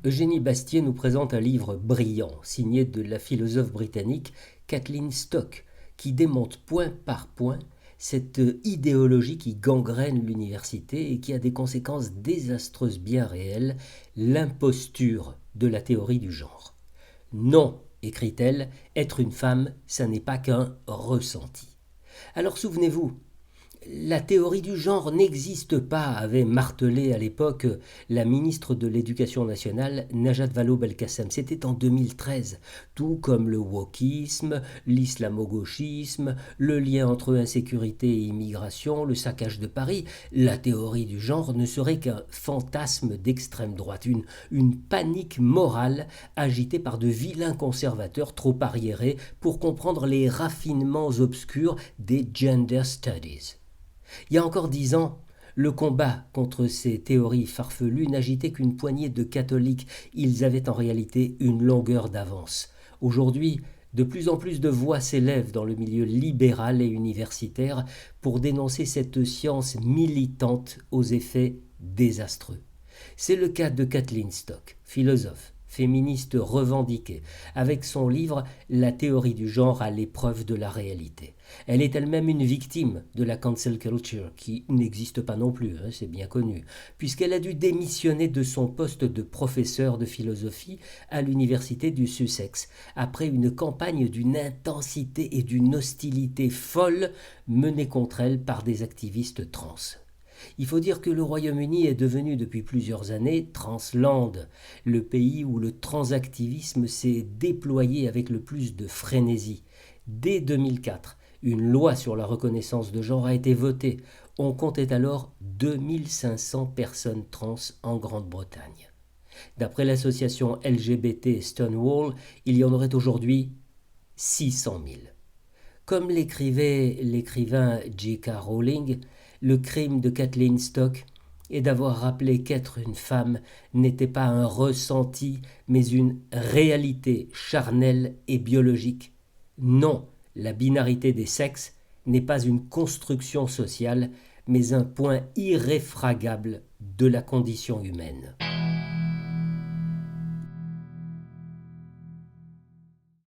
Eugénie Bastier nous présente un livre brillant, signé de la philosophe britannique Kathleen Stock, qui démonte point par point cette idéologie qui gangrène l'université et qui a des conséquences désastreuses bien réelles, l'imposture de la théorie du genre. Non, écrit-elle, être une femme, ça n'est pas qu'un ressenti. Alors souvenez-vous, la théorie du genre n'existe pas, avait martelé à l'époque la ministre de l'Éducation nationale, Najat Vallaud-Belkacem. C'était en 2013, tout comme le wokisme, l'islamo-gauchisme, le lien entre insécurité et immigration, le saccage de Paris. La théorie du genre ne serait qu'un fantasme d'extrême droite, une panique morale agitée par de vilains conservateurs trop arriérés pour comprendre les raffinements obscurs des gender studies. Il y a encore 10 ans, le combat contre ces théories farfelues n'agitait qu'une poignée de catholiques. Ils avaient en réalité une longueur d'avance. Aujourd'hui, de plus en plus de voix s'élèvent dans le milieu libéral et universitaire pour dénoncer cette science militante aux effets désastreux. C'est le cas de Kathleen Stock, philosophe, féministe revendiquée, avec son livre « La théorie du genre à l'épreuve de la réalité ». Elle est elle-même une victime de la cancel culture, qui n'existe pas non plus, c'est bien connu, puisqu'elle a dû démissionner de son poste de professeur de philosophie à l'université du Sussex, après une campagne d'une intensité et d'une hostilité folle menée contre elle par des activistes trans. Il faut dire que le Royaume-Uni est devenu depuis plusieurs années transland, le pays où le transactivisme s'est déployé avec le plus de frénésie. Dès 2004, une loi sur la reconnaissance de genre a été votée. On comptait alors 2500 personnes trans en Grande-Bretagne. D'après l'association LGBT Stonewall, il y en aurait aujourd'hui 600 000. Comme l'écrivait l'écrivain J.K. Rowling, le crime de Kathleen Stock est d'avoir rappelé qu'être une femme n'était pas un ressenti, mais une réalité charnelle et biologique. Non, la binarité des sexes n'est pas une construction sociale, mais un point irréfragable de la condition humaine.